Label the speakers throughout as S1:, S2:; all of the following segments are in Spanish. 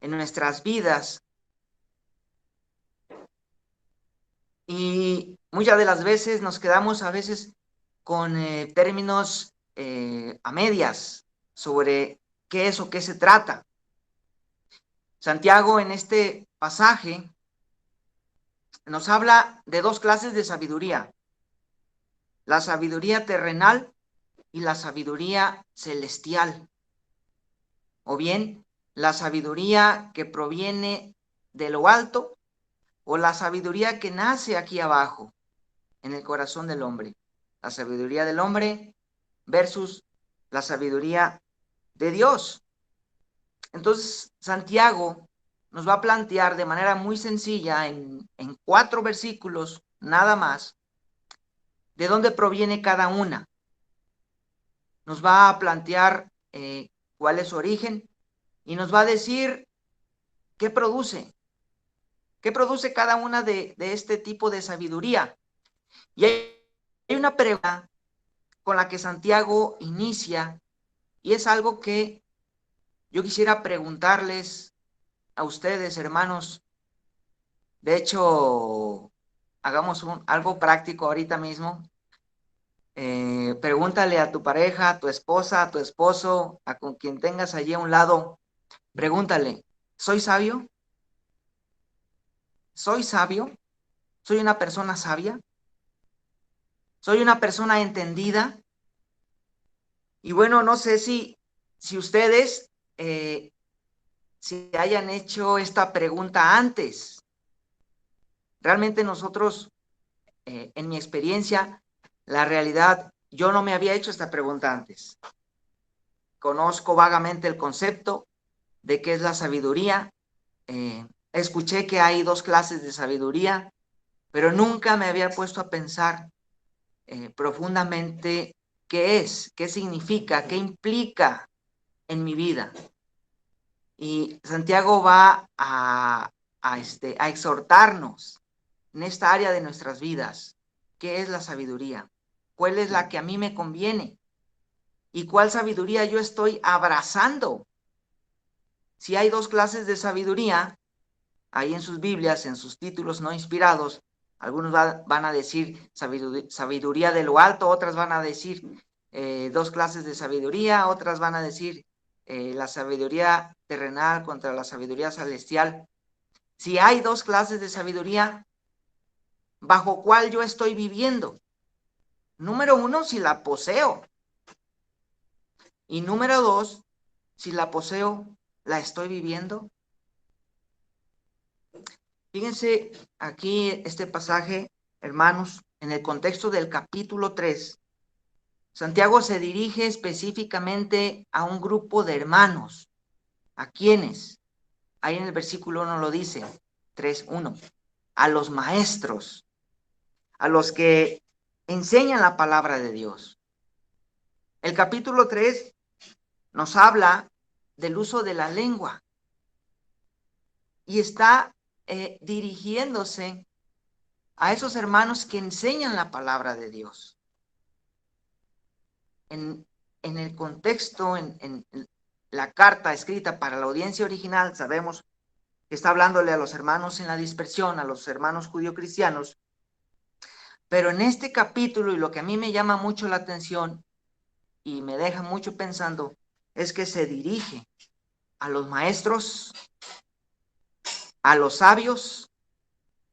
S1: en nuestras vidas. Y muchas de las veces nos quedamos a veces con términos a medias sobre qué es o qué se trata. Santiago en este pasaje nos habla de dos clases de sabiduría: la sabiduría terrenal y la sabiduría celestial, o bien la sabiduría que proviene de lo alto o la sabiduría que nace aquí abajo en el corazón del hombre. La sabiduría del hombre versus la sabiduría de Dios. Entonces, Santiago nos va a plantear de manera muy sencilla, en 4 versículos nada más, de dónde proviene cada una. Nos va a plantear cuál es su origen y nos va a decir qué produce cada una de este tipo de sabiduría. Y hay una pregunta con la que Santiago inicia, y es algo que yo quisiera preguntarles a ustedes, hermanos. De hecho, hagamos algo práctico ahorita mismo. Pregúntale a tu pareja, a tu esposa, a tu esposo, a con quien tengas allí a un lado, pregúntale: ¿soy sabio? ¿Soy sabio? ¿Soy una persona sabia? ¿Soy una persona entendida? Y bueno, no sé si ustedes si hayan hecho esta pregunta antes. Realmente nosotros, en mi experiencia, la realidad, yo no me había hecho esta pregunta antes. Conozco vagamente el concepto de qué es la sabiduría. Escuché que hay 2 clases de sabiduría, pero nunca me había puesto a pensar profundamente qué es, qué significa, qué implica en mi vida. Y Santiago va a exhortarnos en esta área de nuestras vidas. ¿Qué es la sabiduría? ¿Cuál es la que a mí me conviene? ¿Y cuál sabiduría yo estoy abrazando? Si hay 2 clases de sabiduría, ahí en sus Biblias, en sus títulos no inspirados, algunos van a decir sabiduría de lo alto, otras van a decir 2 clases de sabiduría, otras van a decir la sabiduría terrenal contra la sabiduría celestial. Si hay 2 clases de sabiduría, ¿bajo cuál yo estoy viviendo? Número 1, si la poseo. Y número 2, si la poseo, ¿la estoy viviendo? Fíjense aquí este pasaje, hermanos, en el contexto del capítulo 3. Santiago se dirige específicamente a un grupo de hermanos. ¿A quiénes? Ahí en el versículo 1 lo dice, 3:1. A los maestros, a los que enseñan la palabra de Dios. El capítulo 3 nos habla del uso de la lengua y está dirigiéndose a esos hermanos que enseñan la palabra de Dios. En el contexto, en la carta escrita para la audiencia original, sabemos que está hablándole a los hermanos en la dispersión, a los hermanos judío-cristianos, pero en este capítulo, y lo que a mí me llama mucho la atención y me deja mucho pensando, es que se dirige a los maestros, a los sabios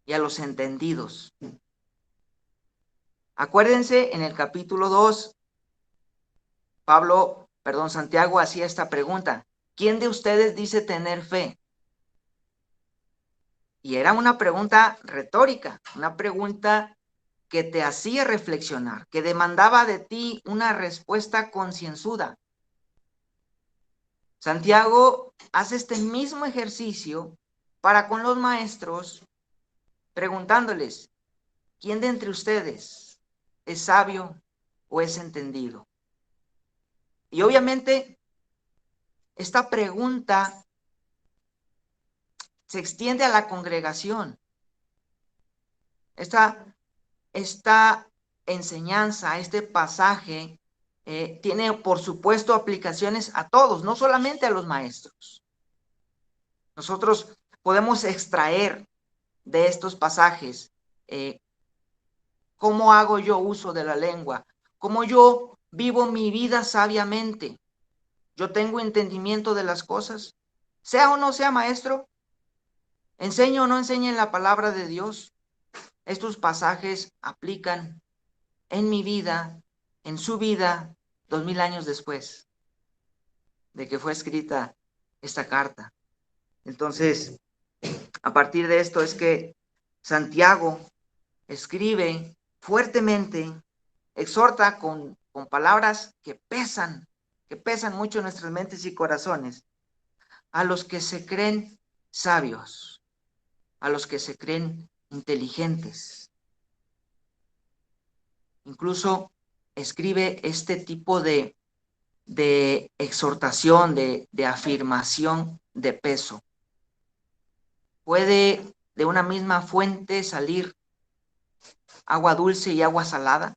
S1: y a los entendidos. Acuérdense, en el capítulo 2, Santiago hacía esta pregunta: ¿quién de ustedes dice tener fe? Y era una pregunta retórica, una pregunta que te hacía reflexionar, que demandaba de ti una respuesta concienzuda. Santiago hace este mismo ejercicio para con los maestros, preguntándoles: ¿quién de entre ustedes es sabio o es entendido? Y obviamente esta pregunta se extiende a la congregación. Esta enseñanza, este pasaje, tiene por supuesto aplicaciones a todos, no solamente a los maestros. Nosotros podemos extraer de estos pasajes cómo hago yo uso de la lengua, cómo yo vivo mi vida sabiamente. Yo tengo entendimiento de las cosas, sea o no sea maestro, enseño o no enseñe la palabra de Dios. Estos pasajes aplican en mi vida, en su vida, 2000 años después de que fue escrita esta carta. Entonces, a partir de esto es que Santiago escribe fuertemente, exhorta con palabras que pesan mucho en nuestras mentes y corazones, a los que se creen sabios, a los que se creen inteligentes. Incluso escribe este tipo de exhortación, de afirmación de peso. Puede de una misma fuente salir agua dulce y agua salada.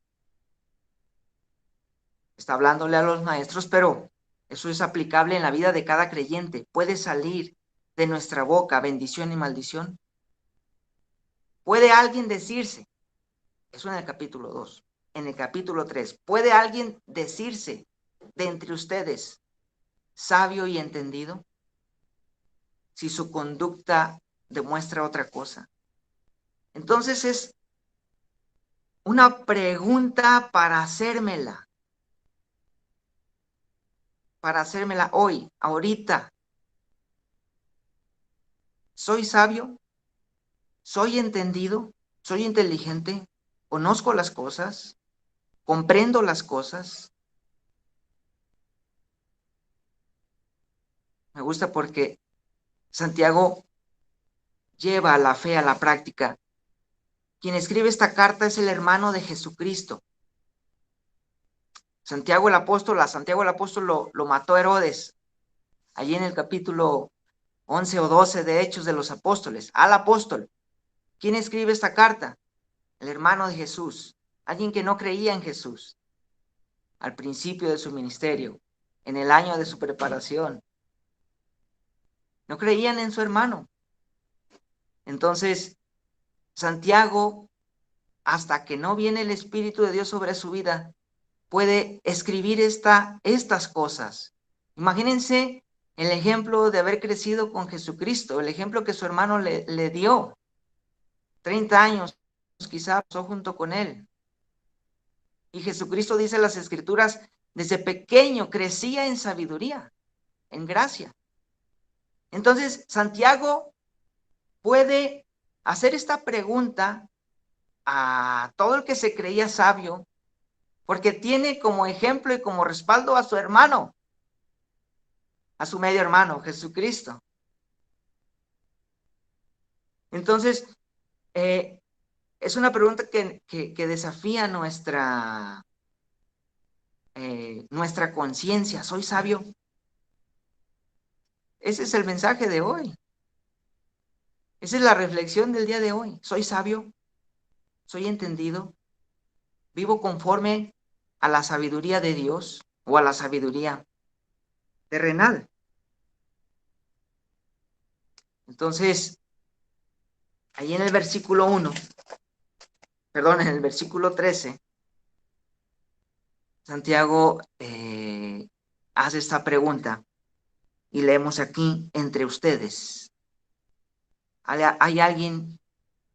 S1: Está hablándole a los maestros, pero eso es aplicable en la vida de cada creyente. Puede salir de nuestra boca bendición y maldición. Puede alguien decirse, eso en el capítulo 2, en el capítulo 3, puede alguien decirse de entre ustedes sabio y entendido si su conducta demuestra otra cosa. Entonces es una pregunta para hacérmela hoy, ahorita. ¿Soy sabio? ¿Soy entendido? ¿Soy inteligente? ¿Conozco las cosas? ¿Comprendo las cosas? Me gusta porque Santiago lleva la fe a la práctica. Quien escribe esta carta es el hermano de Jesucristo. A Santiago el apóstol lo mató Herodes, allí en el capítulo 11 o 12 de Hechos de los Apóstoles, al apóstol. ¿Quién escribe esta carta? El hermano de Jesús, alguien que no creía en Jesús al principio de su ministerio, en el año de su preparación. No creían en su hermano. Entonces, Santiago, hasta que no viene el Espíritu de Dios sobre su vida, puede escribir estas cosas. Imagínense el ejemplo de haber crecido con Jesucristo, el ejemplo que su hermano le dio. 30 años quizá pasó junto con él. Y Jesucristo, dice las Escrituras, desde pequeño crecía en sabiduría, en gracia. Entonces, Santiago puede hacer esta pregunta a todo el que se creía sabio, porque tiene como ejemplo y como respaldo a su hermano, a su medio hermano, Jesucristo. Entonces, es una pregunta que desafía nuestra conciencia. ¿Soy sabio? Ese es el mensaje de hoy. Esa es la reflexión del día de hoy. ¿Soy sabio? ¿Soy entendido? ¿Vivo conforme a la sabiduría de Dios o a la sabiduría terrenal? Entonces, ahí en el versículo 1, perdón, en el versículo 13, Santiago hace esta pregunta y leemos aquí: entre ustedes, ¿hay alguien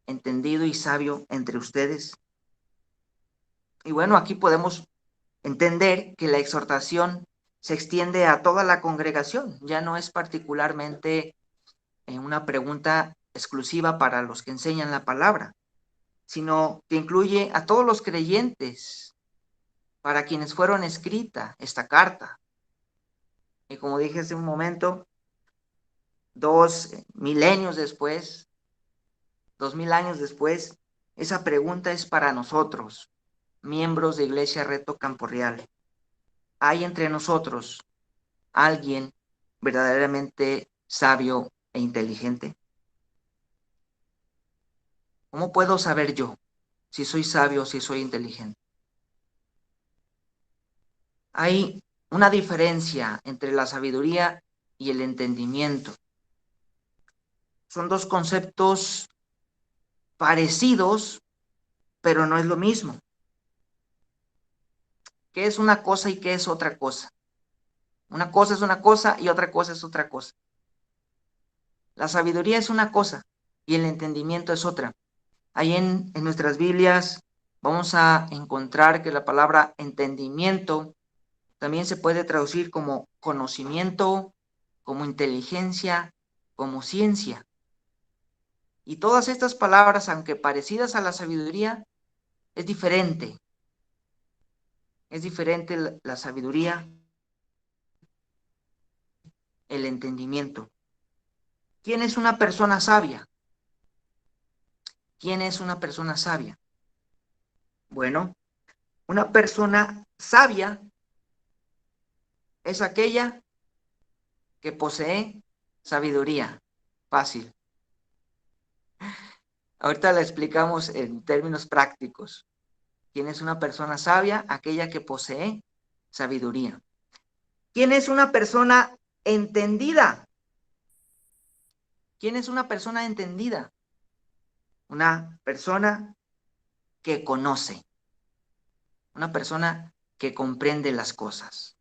S1: entendido y sabio entre ustedes? Y bueno, aquí podemos entender que la exhortación se extiende a toda la congregación, ya no es particularmente una pregunta exclusiva para los que enseñan la palabra, sino que incluye a todos los creyentes para quienes fueron escrita esta carta. Y como dije hace un momento, 2000 años después, 2000 años después, esa pregunta es para nosotros, miembros de Iglesia Reto Campo Real. ¿Hay entre nosotros alguien verdaderamente sabio e inteligente? ¿Cómo puedo saber yo si soy sabio o si soy inteligente? Hay una diferencia entre la sabiduría y el entendimiento. Son dos conceptos parecidos, pero no es lo mismo. ¿Qué es una cosa y qué es otra cosa? Una cosa es una cosa y otra cosa es otra cosa. La sabiduría es una cosa y el entendimiento es otra. Ahí en nuestras Biblias vamos a encontrar que la palabra entendimiento también se puede traducir como conocimiento, como inteligencia, como ciencia. Y todas estas palabras, aunque parecidas a la sabiduría, es diferente. Es diferente la sabiduría, el entendimiento. ¿Quién es una persona sabia? ¿Quién es una persona sabia? Bueno, una persona sabia es aquella que posee sabiduría. Fácil. Ahorita la explicamos en términos prácticos. ¿Quién es una persona sabia? Aquella que posee sabiduría. ¿Quién es una persona entendida? ¿Quién es una persona entendida? Una persona que conoce, una persona que comprende las cosas.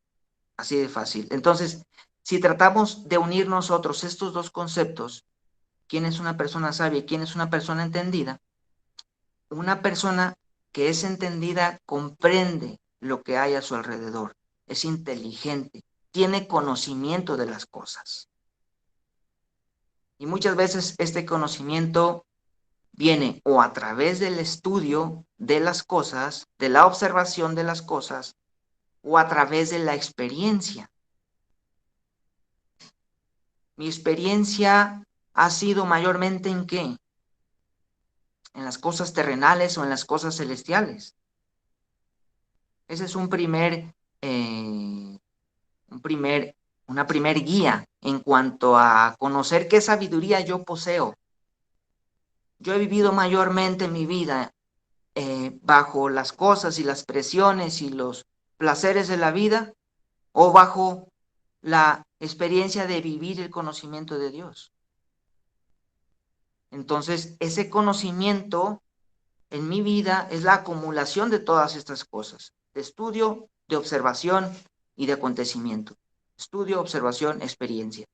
S1: Así de fácil. Entonces, si tratamos de unir nosotros estos dos conceptos, ¿quién es una persona sabia y quién es una persona entendida? Una persona que es entendida comprende lo que hay a su alrededor, es inteligente, tiene conocimiento de las cosas. Y muchas veces este conocimiento viene o a través del estudio de las cosas, de la observación de las cosas, o a través de la experiencia. Mi experiencia ha sido mayormente ¿en qué? En las cosas terrenales o en las cosas celestiales. Ese es un primer, una primer guía en cuanto a conocer qué sabiduría yo poseo. Yo he vivido mayormente mi vida bajo las cosas y las presiones y los placeres de la vida o bajo la experiencia de vivir el conocimiento de Dios. Entonces, ese conocimiento en mi vida es la acumulación de todas estas cosas, de estudio, de observación y de acontecimiento. Estudio, observación, experiencia.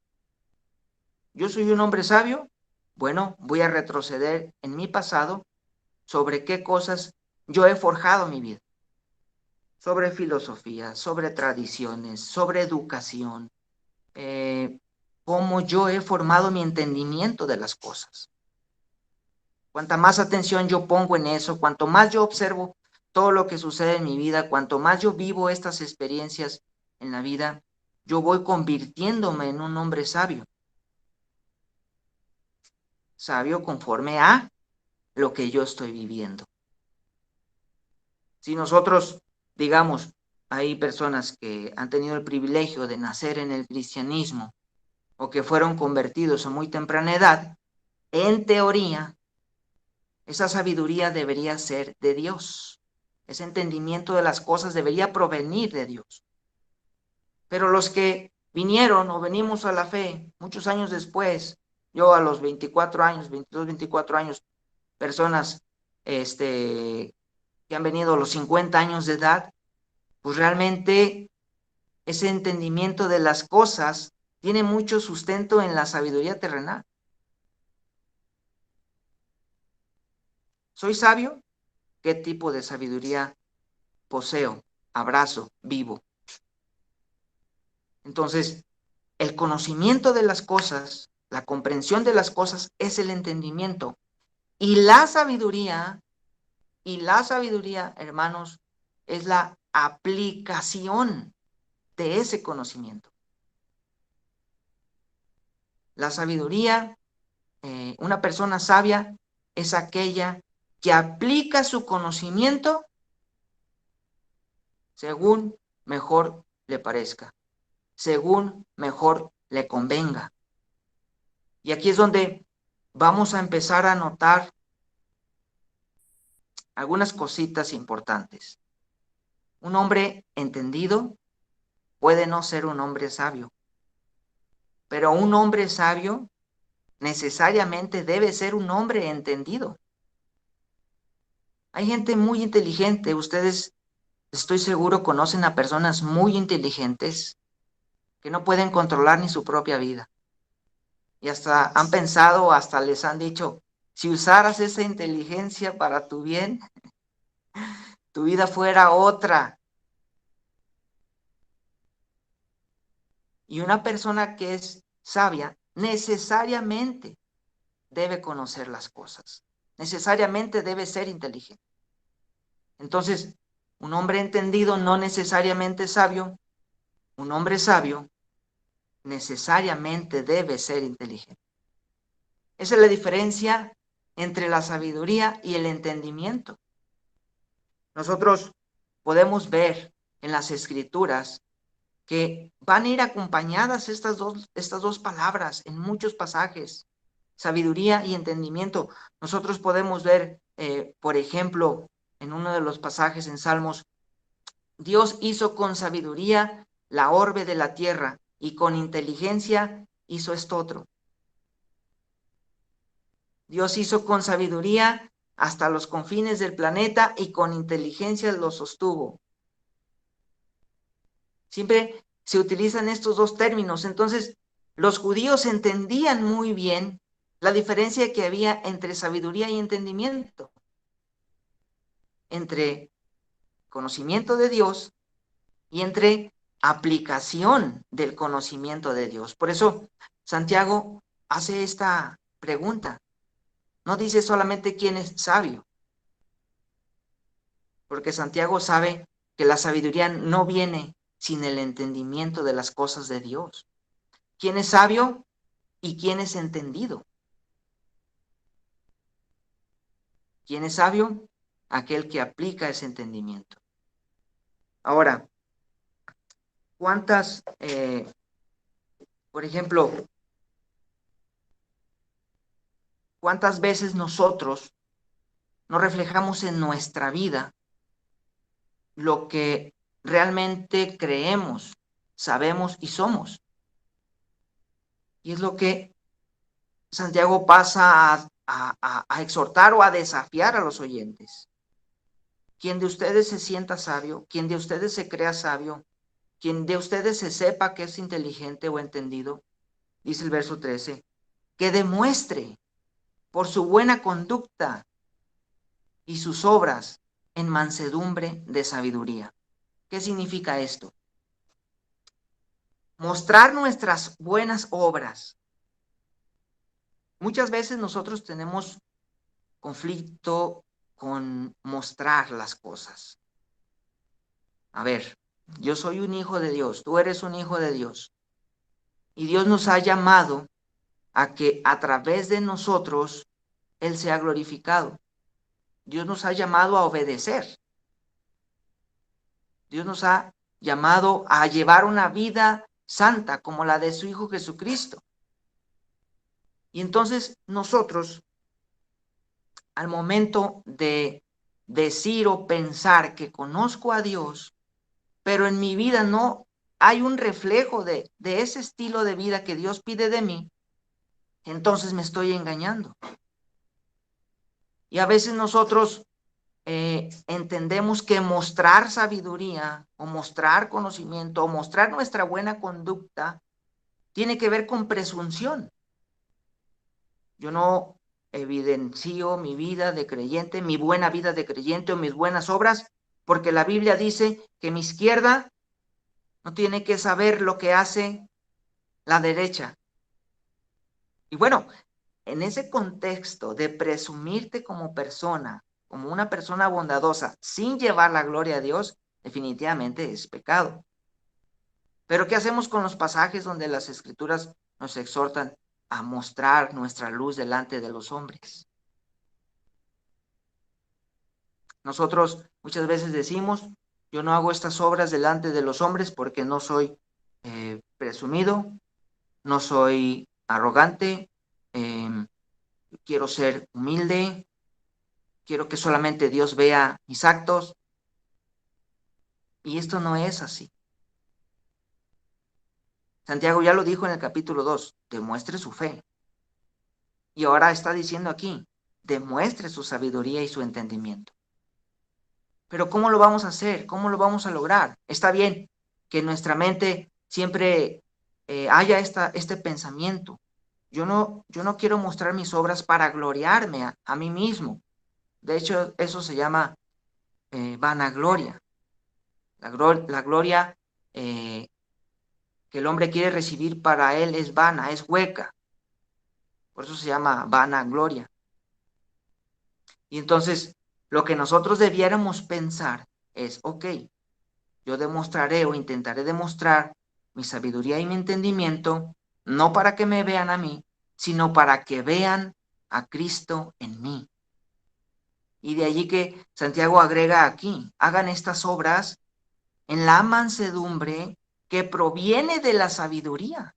S1: ¿Yo soy un hombre sabio? Bueno, voy a retroceder en mi pasado sobre qué cosas yo he forjado mi vida. Sobre filosofía, sobre tradiciones, sobre educación, cómo yo he formado mi entendimiento de las cosas. Cuanta más atención yo pongo en eso, cuanto más yo observo todo lo que sucede en mi vida, cuanto más yo vivo estas experiencias en la vida, yo voy convirtiéndome en un hombre sabio. Sabio conforme a lo que yo estoy viviendo. Si nosotros, digamos, hay personas que han tenido el privilegio de nacer en el cristianismo o que fueron convertidos a muy temprana edad, en teoría, esa sabiduría debería ser de Dios. Ese entendimiento de las cosas debería provenir de Dios. Pero los que vinieron o venimos a la fe muchos años después, yo a los 24 años, 22, 24 años, personas que han venido a los 50 años de edad, pues realmente ese entendimiento de las cosas tiene mucho sustento en la sabiduría terrenal. ¿Soy sabio? ¿Qué tipo de sabiduría poseo? Abrazo, vivo. Entonces, el conocimiento de las cosas, la comprensión de las cosas es el entendimiento. Y la sabiduría, hermanos, es la aplicación de ese conocimiento. La sabiduría, una persona sabia es aquella que aplica su conocimiento según mejor le parezca, según mejor le convenga. Y aquí es donde vamos a empezar a notar algunas cositas importantes. Un hombre entendido puede no ser un hombre sabio, pero un hombre sabio necesariamente debe ser un hombre entendido. Hay gente muy inteligente, ustedes estoy seguro conocen a personas muy inteligentes que no pueden controlar ni su propia vida. Y hasta han pensado, hasta les han dicho, si usaras esa inteligencia para tu bien, tu vida fuera otra. Y una persona que es sabia necesariamente debe conocer las cosas, necesariamente debe ser inteligente. Entonces, un hombre entendido no necesariamente sabio, un hombre sabio necesariamente debe ser inteligente. Esa es la diferencia entre la sabiduría y el entendimiento. Nosotros podemos ver en las escrituras que van a ir acompañadas estas dos palabras en muchos pasajes, sabiduría y entendimiento. Nosotros podemos ver, por ejemplo, en uno de los pasajes en Salmos, Dios hizo con sabiduría la orbe de la tierra y con inteligencia hizo esto otro. Dios hizo con sabiduría hasta los confines del planeta y con inteligencia lo sostuvo. Siempre se utilizan estos dos términos. Entonces, los judíos entendían muy bien la diferencia que había entre sabiduría y entendimiento, entre conocimiento de Dios y entre aplicación del conocimiento de Dios. Por eso, Santiago hace esta pregunta. No dice solamente quién es sabio, porque Santiago sabe que la sabiduría no viene sin el entendimiento de las cosas de Dios. ¿Quién es sabio y quién es entendido? ¿Quién es sabio? Aquel que aplica ese entendimiento. Ahora, ¿cuántas, por ejemplo, cuántas veces nosotros no reflejamos en nuestra vida lo que realmente creemos, sabemos y somos? Y es lo que Santiago pasa a exhortar o a desafiar a los oyentes. Quien de ustedes se sienta sabio, quien de ustedes se crea sabio, quien de ustedes se sepa que es inteligente o entendido, dice el verso 13, que demuestre por su buena conducta y sus obras en mansedumbre de sabiduría. ¿Qué significa esto? Mostrar nuestras buenas obras. Muchas veces nosotros tenemos conflicto con mostrar las cosas. A ver, yo soy un hijo de Dios, tú eres un hijo de Dios. Y Dios nos ha llamado a que a través de nosotros Él sea glorificado. Dios nos ha llamado a obedecer. Dios nos ha llamado a llevar una vida santa como la de su Hijo Jesucristo. Y entonces nosotros, al momento de decir o pensar que conozco a Dios, pero en mi vida no hay un reflejo de ese estilo de vida que Dios pide de mí, entonces me estoy engañando. Y a veces nosotros entendemos que mostrar sabiduría o mostrar conocimiento o mostrar nuestra buena conducta tiene que ver con presunción. Yo no evidencio mi vida de creyente, mi buena vida de creyente o mis buenas obras, porque la Biblia dice que mi izquierda no tiene que saber lo que hace la derecha. Y bueno, en ese contexto de presumirte como persona, como una persona bondadosa, sin llevar la gloria a Dios, definitivamente es pecado. Pero ¿qué hacemos con los pasajes donde las escrituras nos exhortan a mostrar nuestra luz delante de los hombres? Nosotros muchas veces decimos, yo no hago estas obras delante de los hombres porque no soy presumido, no soy arrogante, quiero ser humilde, quiero que solamente Dios vea mis actos. Y esto no es así. Santiago ya lo dijo en el capítulo 2, demuestre su fe. Y ahora está diciendo aquí, demuestre su sabiduría y su entendimiento. Pero ¿cómo lo vamos a hacer? ¿Cómo lo vamos a lograr? Está bien que en nuestra mente siempre haya este pensamiento. Yo no quiero mostrar mis obras para gloriarme a mí mismo. De hecho, eso se llama vanagloria. La gloria eh, que el hombre quiere recibir para él es vana, es hueca. Por eso se llama vanagloria. Y entonces, lo que nosotros debiéramos pensar es, ok, yo demostraré o intentaré demostrar mi sabiduría y mi entendimiento, no para que me vean a mí, sino para que vean a Cristo en mí. Y de allí que Santiago agrega aquí, hagan estas obras en la mansedumbre que proviene de la sabiduría.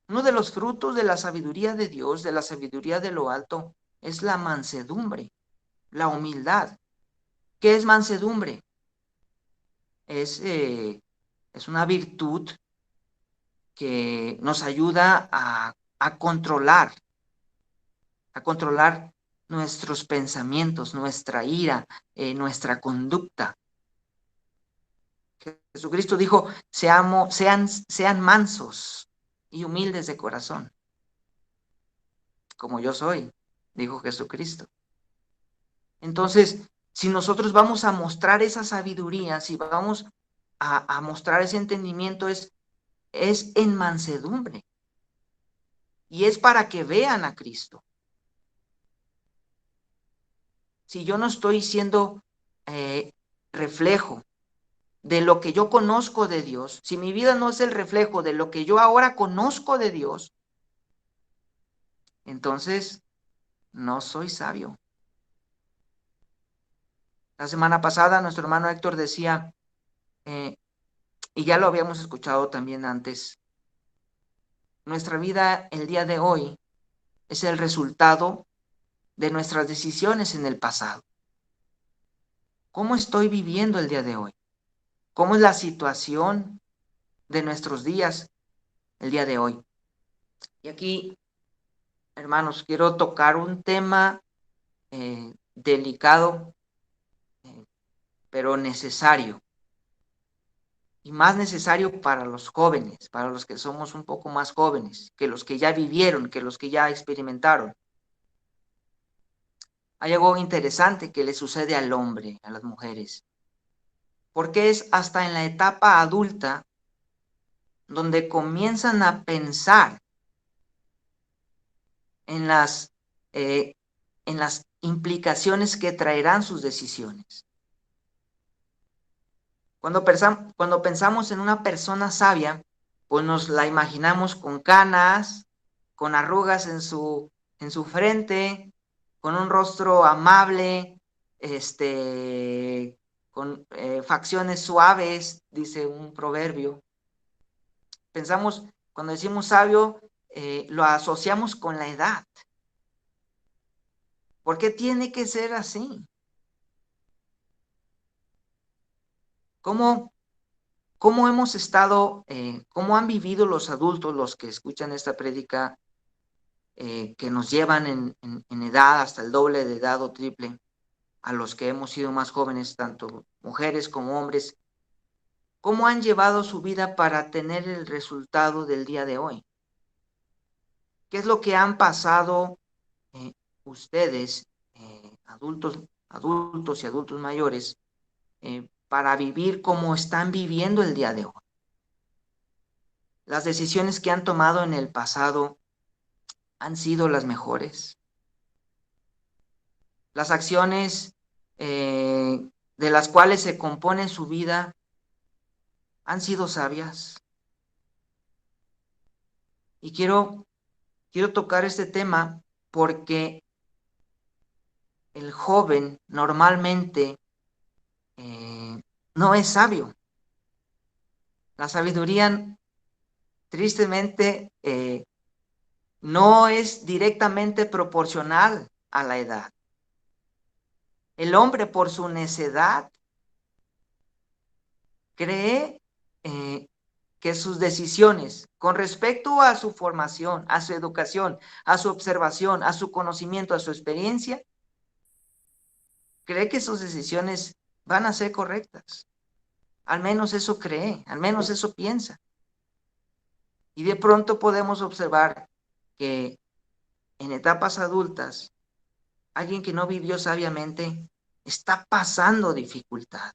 S1: Uno de los frutos de la sabiduría de Dios, de la sabiduría de lo alto, es la mansedumbre, la humildad. ¿Qué es mansedumbre? Es, eh, es una virtud que nos ayuda a controlar nuestros pensamientos, nuestra ira, nuestra conducta. Jesucristo dijo, sean mansos y humildes de corazón, como yo soy, dijo Jesucristo. Entonces, si nosotros vamos a mostrar esa sabiduría, si vamos a mostrar ese entendimiento, es en mansedumbre. Y es para que vean a Cristo. Si yo no estoy siendo reflejo de lo que yo conozco de Dios, si mi vida no es el reflejo de lo que yo ahora conozco de Dios, entonces no soy sabio. La semana pasada nuestro hermano Héctor decía, y ya lo habíamos escuchado también antes, nuestra vida el día de hoy es el resultado de nuestras decisiones en el pasado. ¿Cómo estoy viviendo el día de hoy? ¿Cómo es la situación de nuestros días el día de hoy? Y aquí, hermanos, quiero tocar un tema delicado, pero necesario. Y más necesario para los jóvenes, para los que somos un poco más jóvenes, que los que ya vivieron, que los que ya experimentaron. Hay algo interesante que le sucede al hombre, a las mujeres, porque es hasta en la etapa adulta donde comienzan a pensar en las, eh, en las implicaciones que traerán sus decisiones. Cuando pensamos en una persona sabia, pues nos la imaginamos con canas, con arrugas en su frente, con un rostro amable, con facciones suaves, dice un proverbio. Pensamos, cuando decimos sabio, lo asociamos con la edad. ¿Por qué tiene que ser así? ¿Cómo, cómo hemos estado, cómo han vivido los adultos, los que escuchan esta prédica, que nos llevan en edad hasta el doble de edad o triple, a los que hemos sido más jóvenes, tanto mujeres como hombres? ¿Cómo han llevado su vida para tener el resultado del día de hoy? ¿Qué es lo que han pasado eh, ustedes, adultos y adultos mayores, para vivir como están viviendo el día de hoy? ¿Las decisiones que han tomado en el pasado han sido las mejores? ¿Las acciones de las cuales se compone su vida han sido sabias? Y quiero tocar este tema porque el joven normalmente no es sabio. La sabiduría, tristemente, no es directamente proporcional a la edad. El hombre, por su necedad, cree que sus decisiones con respecto a su formación, a su educación, a su observación, a su conocimiento, a su experiencia, cree que sus decisiones van a ser correctas. Al menos eso cree, al menos eso piensa. Y de pronto podemos observar que en etapas adultas, alguien que no vivió sabiamente está pasando dificultad,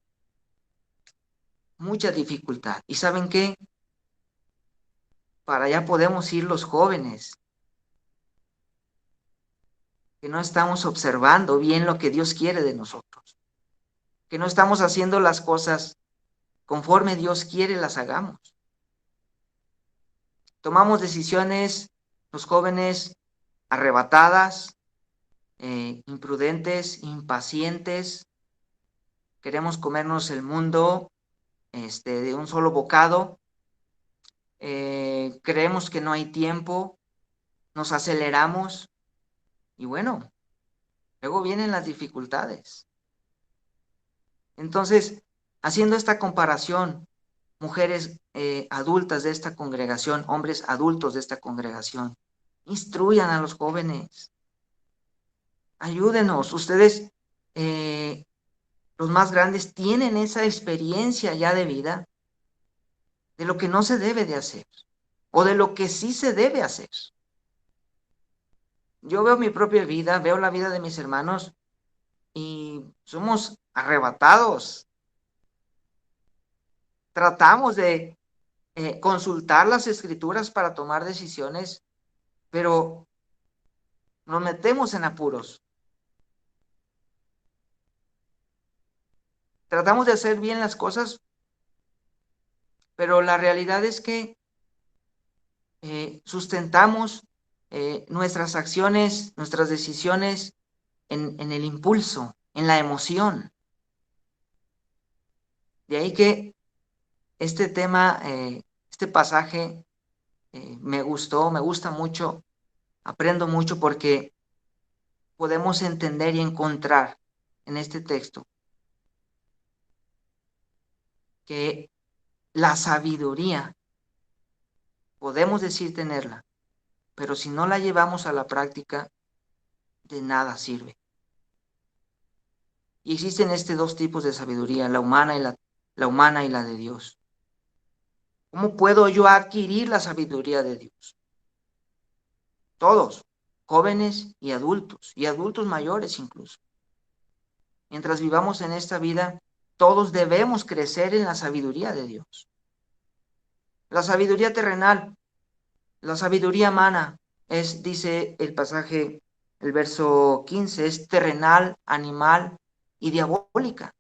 S1: mucha dificultad. ¿Y saben qué? Para allá podemos ir los jóvenes, que no estamos observando bien lo que Dios quiere de nosotros, que no estamos haciendo las cosas conforme Dios quiere las hagamos. Tomamos decisiones, los jóvenes, arrebatadas, imprudentes, impacientes, queremos comernos el mundo de un solo bocado, creemos que no hay tiempo, nos aceleramos y bueno, luego vienen las dificultades. Entonces, haciendo esta comparación, mujeres adultas de esta congregación, hombres adultos de esta congregación, instruyan a los jóvenes, ayúdenos, ustedes, los más grandes, tienen esa experiencia ya de vida de lo que no se debe de hacer o de lo que sí se debe hacer. Yo veo mi propia vida, veo la vida de mis hermanos y somos arrebatados. Tratamos de consultar las escrituras para tomar decisiones, pero nos metemos en apuros. Tratamos de hacer bien las cosas, pero la realidad es que sustentamos nuestras acciones, nuestras decisiones en el impulso, en la emoción. De ahí que este tema, este pasaje me gusta mucho, aprendo mucho porque podemos entender y encontrar en este texto que la sabiduría, podemos decir tenerla, pero si no la llevamos a la práctica, de nada sirve. Y existen dos tipos de sabiduría, la humana y la de Dios. ¿Cómo puedo yo adquirir la sabiduría de Dios? Todos, jóvenes y adultos mayores incluso. Mientras vivamos en esta vida, todos debemos crecer en la sabiduría de Dios. La sabiduría terrenal, la sabiduría humana es, dice el pasaje, el verso 15, es terrenal, animal y diabólica.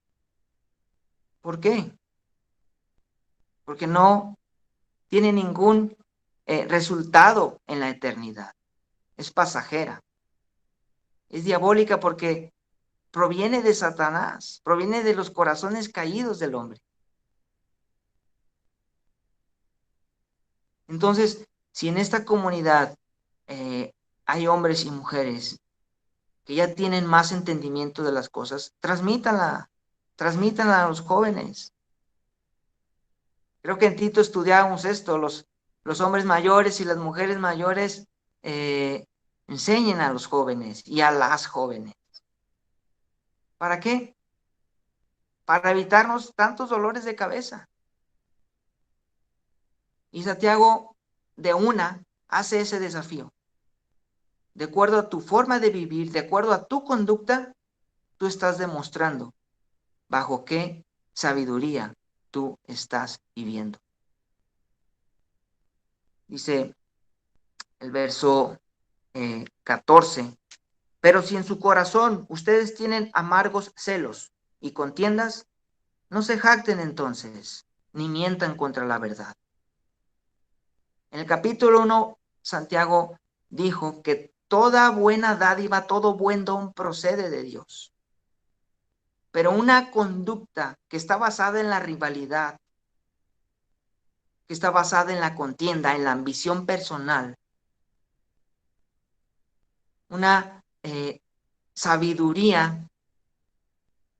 S1: ¿Por qué? Porque no tiene ningún resultado en la eternidad. Es pasajera. Es diabólica porque proviene de Satanás, proviene de los corazones caídos del hombre. Entonces, si en esta comunidad hay hombres y mujeres que ya tienen más entendimiento de las cosas, transmítanla a los jóvenes. Creo que en Tito estudiábamos esto, los hombres mayores y las mujeres mayores enseñen a los jóvenes y a las jóvenes. ¿Para qué? Para evitarnos tantos dolores de cabeza. Y Santiago hace ese desafío. De acuerdo a tu forma de vivir, de acuerdo a tu conducta, tú estás demostrando bajo qué sabiduría tú estás viviendo. Dice el verso 14, pero si en su corazón ustedes tienen amargos celos y contiendas, no se jacten entonces, ni mientan contra la verdad. En el capítulo 1, Santiago dijo que toda buena dádiva, todo buen don procede de Dios. Pero una conducta que está basada en la rivalidad, que está basada en la contienda, en la ambición personal, una sabiduría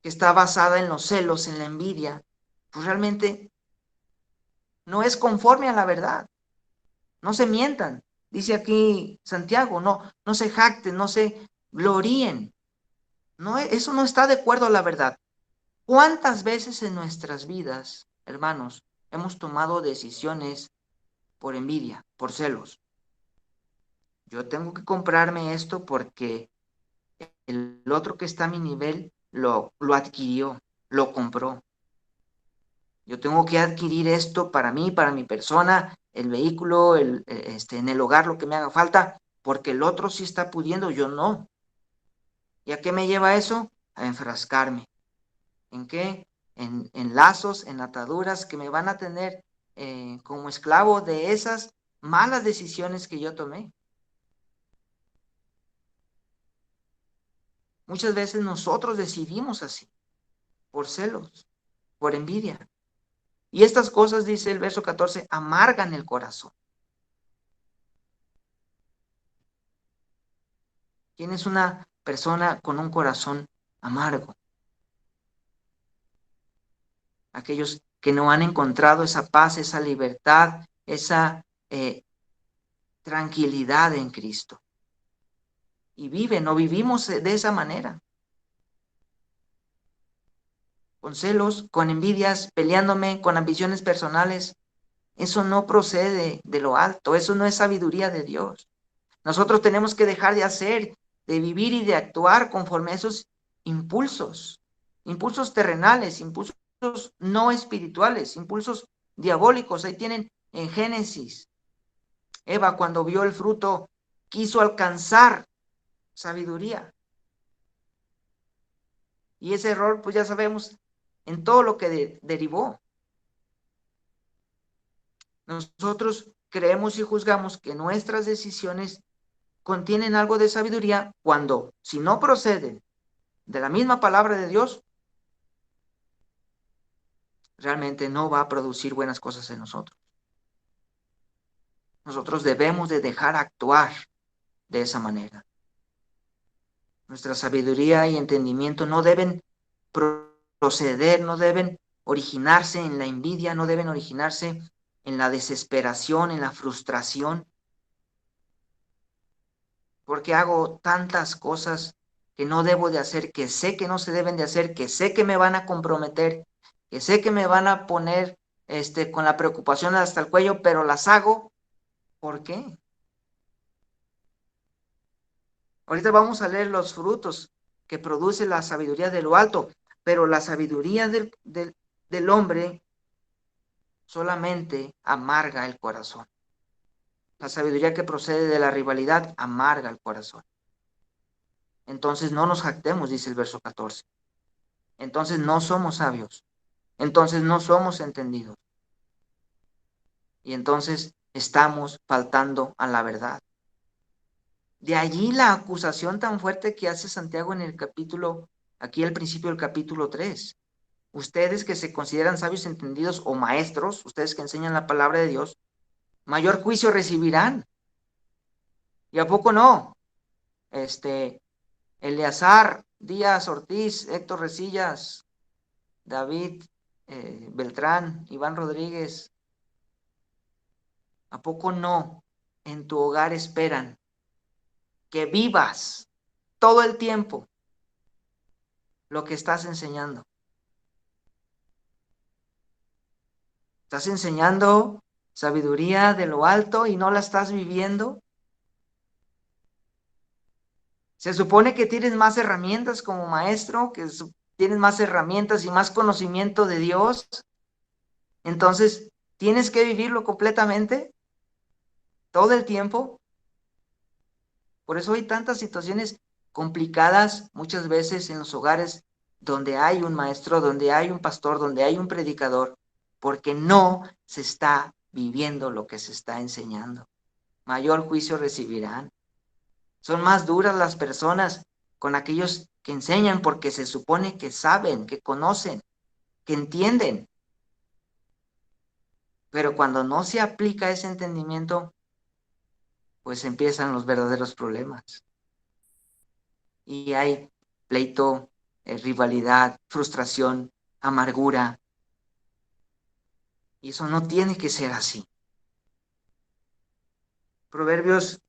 S1: que está basada en los celos, en la envidia, pues realmente no es conforme a la verdad. No se mientan, dice aquí Santiago, no se jacten, no se gloríen. No, eso no está de acuerdo a la verdad. ¿Cuántas veces en nuestras vidas, hermanos, hemos tomado decisiones por envidia, por celos? Yo tengo que comprarme esto porque el otro que está a mi nivel lo adquirió, lo compró. Yo tengo que adquirir esto para mí, para mi persona, el vehículo, en el hogar, lo que me haga falta, porque el otro sí está pudiendo, yo no. ¿Y a qué me lleva eso? A enfrascarme. ¿En qué? En lazos, en ataduras que me van a tener como esclavo de esas malas decisiones que yo tomé. Muchas veces nosotros decidimos así, por celos, por envidia. Y estas cosas, dice el verso 14, amargan el corazón. ¿Quién es una persona con un corazón amargo? Aquellos que no han encontrado esa paz, esa libertad, esa tranquilidad en Cristo. Y viven o vivimos de esa manera. Con celos, con envidias, peleándome, con ambiciones personales. Eso no procede de lo alto, eso no es sabiduría de Dios. Nosotros tenemos que dejar de hacer, de vivir y de actuar conforme a esos impulsos, impulsos terrenales, impulsos no espirituales, impulsos diabólicos. Ahí tienen en Génesis. Eva, cuando vio el fruto, quiso alcanzar sabiduría. Y ese error, pues ya sabemos, en todo lo que derivó. Nosotros creemos y juzgamos que nuestras decisiones contienen algo de sabiduría cuando, si no proceden de la misma palabra de Dios, realmente no va a producir buenas cosas en nosotros. Nosotros debemos de dejar actuar de esa manera. Nuestra sabiduría y entendimiento no deben proceder, no deben originarse en la envidia, no deben originarse en la desesperación, en la frustración, porque hago tantas cosas que no debo de hacer, que sé que no se deben de hacer, que sé que me van a comprometer, que sé que me van a poner con la preocupación hasta el cuello, pero las hago. ¿Por qué? Ahorita vamos a leer los frutos que produce la sabiduría de lo alto, pero la sabiduría del hombre solamente amarga el corazón. La sabiduría que procede de la rivalidad amarga el corazón. Entonces no nos jactemos, dice el verso 14. Entonces no somos sabios. Entonces no somos entendidos. Y entonces estamos faltando a la verdad. De allí la acusación tan fuerte que hace Santiago en el capítulo, aquí al principio del capítulo 3. Ustedes que se consideran sabios, entendidos o maestros, ustedes que enseñan la palabra de Dios, mayor juicio recibirán. ¿Y a poco no? Eleazar, Díaz, Ortiz, Héctor Resillas, David, Beltrán, Iván Rodríguez, ¿a poco no? En tu hogar esperan que vivas todo el tiempo lo que estás enseñando. Estás enseñando sabiduría de lo alto y no la estás viviendo. Se supone que tienes más herramientas como maestro, que tienes más herramientas y más conocimiento de Dios. Entonces, tienes que vivirlo completamente, todo el tiempo. Por eso hay tantas situaciones complicadas muchas veces en los hogares donde hay un maestro, donde hay un pastor, donde hay un predicador, porque no se está viviendo lo que se está enseñando. Mayor juicio recibirán. Son más duras las personas con aquellos que enseñan porque se supone que saben, que conocen, que entienden. Pero cuando no se aplica ese entendimiento, pues empiezan los verdaderos problemas. Y hay pleito, rivalidad, frustración, amargura. Y eso no tiene que ser así. Proverbios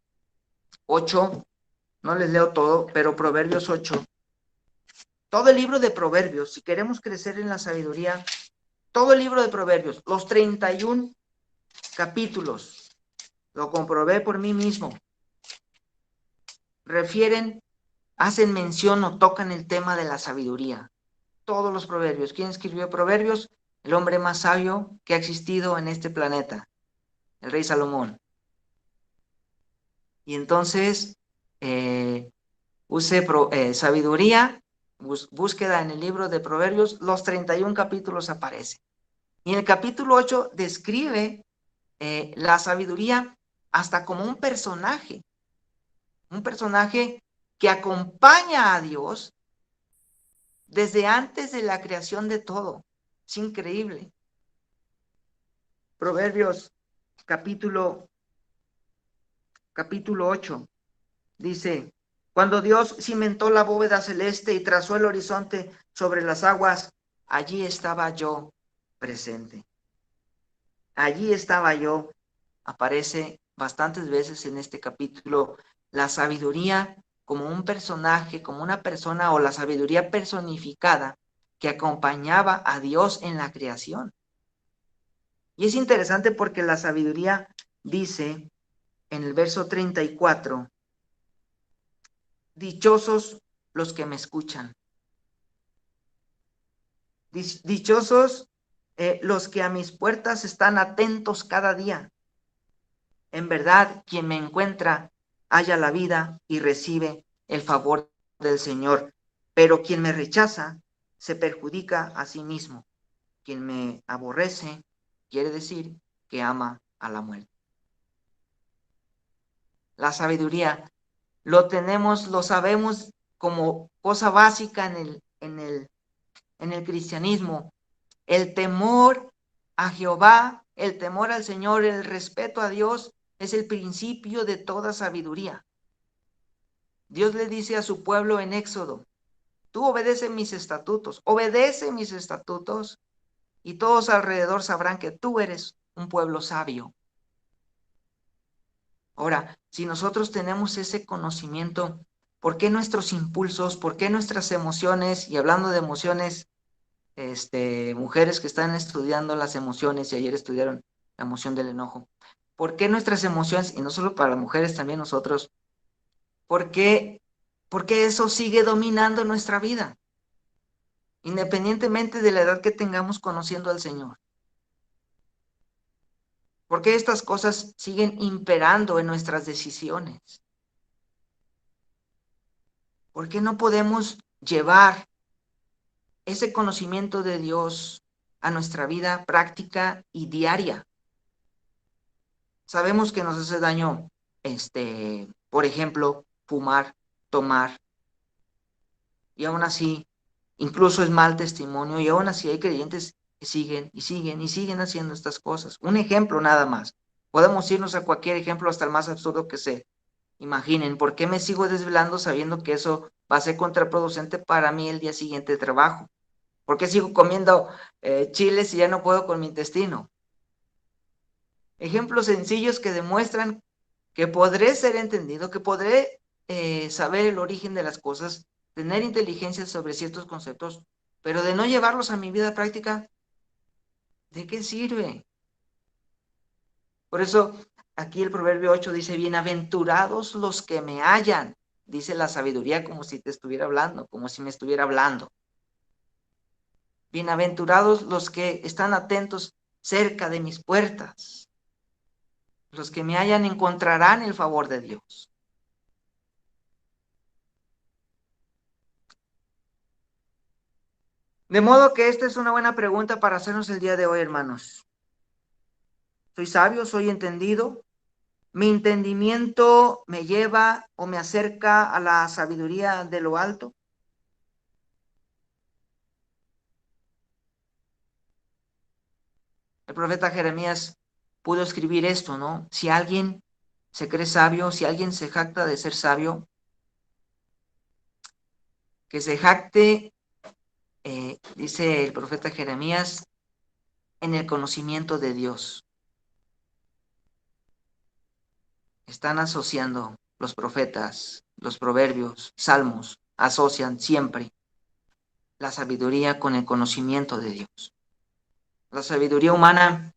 S1: 8, no les leo todo, pero Proverbios 8, todo el libro de Proverbios, si queremos crecer en la sabiduría, todo el libro de Proverbios, los 31 capítulos, lo comprobé por mí mismo, refieren, hacen mención o tocan el tema de la sabiduría. Todos los proverbios. ¿Quién escribió proverbios? El hombre más sabio que ha existido en este planeta, el rey Salomón. Y entonces, sabiduría, búsqueda en el libro de proverbios, los 31 capítulos aparecen. Y en el capítulo 8 describe la sabiduría hasta como un personaje que acompaña a Dios desde antes de la creación de todo. Es increíble. Proverbios capítulo 8 dice, cuando Dios cimentó la bóveda celeste y trazó el horizonte sobre las aguas, allí estaba yo presente. Allí estaba yo. Aparece bastantes veces en este capítulo la sabiduría como un personaje, como una persona, o la sabiduría personificada que acompañaba a Dios en la creación. Y es interesante porque la sabiduría dice en el verso 34, dichosos los que me escuchan. Dichosos los que a mis puertas están atentos cada día. En verdad, quien me encuentra halla la vida y recibe el favor del Señor. Pero quien me rechaza se perjudica a sí mismo. Quien me aborrece quiere decir que ama a la muerte. La sabiduría lo sabemos como cosa básica en el cristianismo. El temor a Jehová, el temor al Señor, el respeto a Dios es el principio de toda sabiduría. Dios le dice a su pueblo en Éxodo, tú obedece mis estatutos y todos alrededor sabrán que tú eres un pueblo sabio. Ahora, si nosotros tenemos ese conocimiento, ¿por qué nuestros impulsos, por qué nuestras emociones, y hablando de emociones, mujeres que están estudiando las emociones y ayer estudiaron la emoción del enojo, ¿por qué nuestras emociones, y no solo para las mujeres, también nosotros, por qué eso sigue dominando nuestra vida, independientemente de la edad que tengamos conociendo al Señor? ¿Por qué estas cosas siguen imperando en nuestras decisiones? ¿Por qué no podemos llevar ese conocimiento de Dios a nuestra vida práctica y diaria? Sabemos que nos hace daño, por ejemplo, fumar, tomar, y aún así, incluso es mal testimonio, y aún así hay creyentes que siguen y siguen y siguen haciendo estas cosas. Un ejemplo nada más. Podemos irnos a cualquier ejemplo, hasta el más absurdo que se imaginen. ¿Por qué me sigo desvelando sabiendo que eso va a ser contraproducente para mí el día siguiente de trabajo? ¿Por qué sigo comiendo chiles si ya no puedo con mi intestino? Ejemplos sencillos que demuestran que podré ser entendido, que podré saber el origen de las cosas, tener inteligencia sobre ciertos conceptos, pero de no llevarlos a mi vida práctica, ¿de qué sirve? Por eso aquí el Proverbio 8 dice, bienaventurados los que me hallan, dice la sabiduría como si te estuviera hablando, como si me estuviera hablando. Bienaventurados los que están atentos cerca de mis puertas. Los que me hallan encontrarán el favor de Dios. De modo que esta es una buena pregunta para hacernos el día de hoy, hermanos. ¿Soy sabio? ¿Soy entendido? ¿Mi entendimiento me lleva o me acerca a la sabiduría de lo alto? El profeta Jeremías pudo escribir esto, ¿no? Si alguien se cree sabio, si alguien se jacta de ser sabio, que se jacte, dice el profeta Jeremías, en el conocimiento de Dios. Están asociando los profetas, los proverbios, salmos, asocian siempre la sabiduría con el conocimiento de Dios. La sabiduría humana,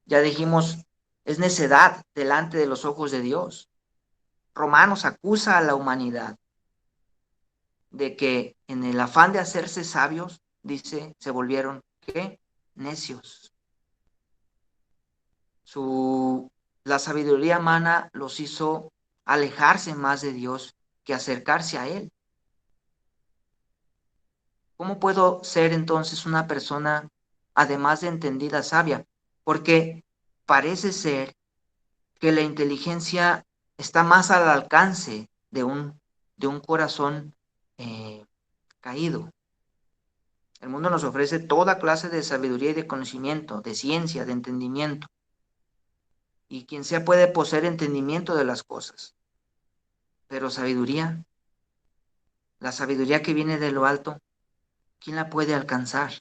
S1: ya dijimos, es necedad delante de los ojos de Dios. Romanos acusa a la humanidad de que en el afán de hacerse sabios, dice, se volvieron, ¿qué? Necios. La sabiduría humana los hizo alejarse más de Dios que acercarse a Él. ¿Cómo puedo ser entonces una persona, además de entendida, sabia? Porque parece ser que la inteligencia está más al alcance de un corazón caído. El mundo nos ofrece toda clase de sabiduría y de conocimiento, de ciencia, de entendimiento. Y quien sea puede poseer entendimiento de las cosas. Pero sabiduría, la sabiduría que viene de lo alto, ¿quién la puede alcanzar?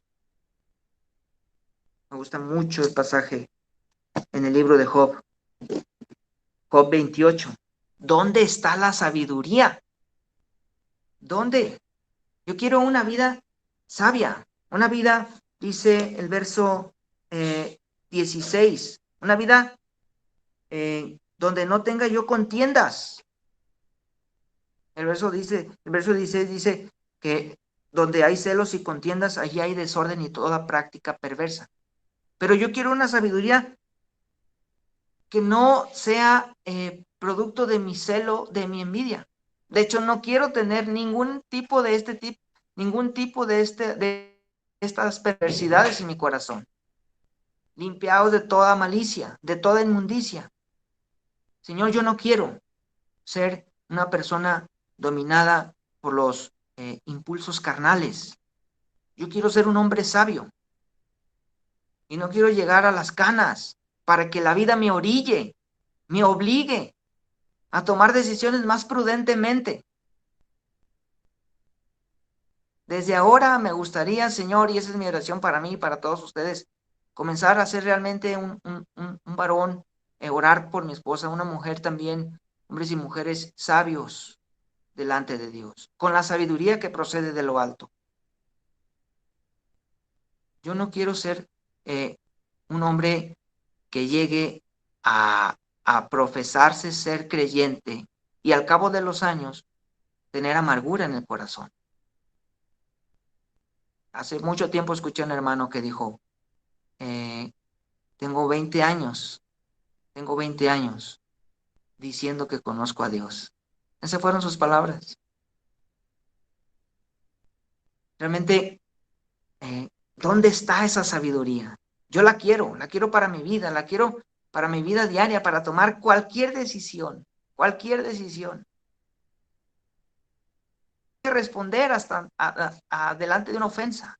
S1: Me gusta mucho el pasaje en el libro de Job, Job 28. ¿Dónde está la sabiduría? ¿Dónde? Yo quiero una vida sabia, una vida, dice el verso 16, una vida donde no tenga yo contiendas. El verso 16 dice que donde hay celos y contiendas, allí hay desorden y toda práctica perversa. Pero yo quiero una sabiduría que no sea producto de mi celo, de mi envidia. De hecho, no quiero tener ningún tipo de estas perversidades en mi corazón. Limpiados de toda malicia, de toda inmundicia. Señor, yo no quiero ser una persona dominada por los impulsos carnales. Yo quiero ser un hombre sabio y no quiero llegar a las canas para que la vida me orille, me obligue a tomar decisiones más prudentemente. Desde ahora me gustaría, Señor, y esa es mi oración para mí y para todos ustedes, comenzar a ser realmente un varón, orar por mi esposa, una mujer también, hombres y mujeres sabios delante de Dios, con la sabiduría que procede de lo alto. Yo no quiero ser un hombre que llegue a profesarse ser creyente y al cabo de los años tener amargura en el corazón. Hace mucho tiempo escuché a un hermano que dijo, eh, tengo 20 años, tengo 20 años diciendo que conozco a Dios. Esas fueron sus palabras. Realmente, ¿dónde está esa sabiduría? Yo la quiero para mi vida, la quiero para mi vida diaria, para tomar cualquier decisión, cualquier decisión. Responder hasta delante de una ofensa.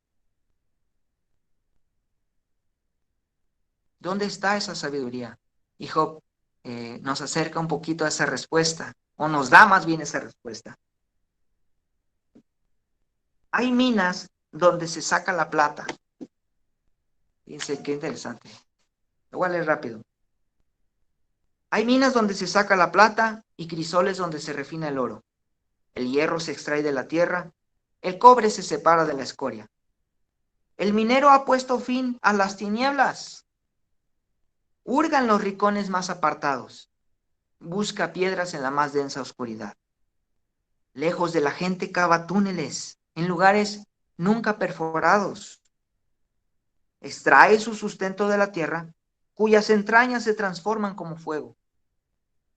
S1: ¿Dónde está esa sabiduría? Y Job nos acerca un poquito a esa respuesta, o nos da más bien esa respuesta. Hay minas donde se saca la plata. Fíjense qué interesante. Lo voy a leer rápido. Hay minas donde se saca la plata y crisoles donde se refina el oro. El hierro se extrae de la tierra, el cobre se separa de la escoria. El minero ha puesto fin a las tinieblas. Hurga en los rincones más apartados. Busca piedras en la más densa oscuridad. Lejos de la gente cava túneles en lugares nunca perforados. Extrae su sustento de la tierra, cuyas entrañas se transforman como fuego.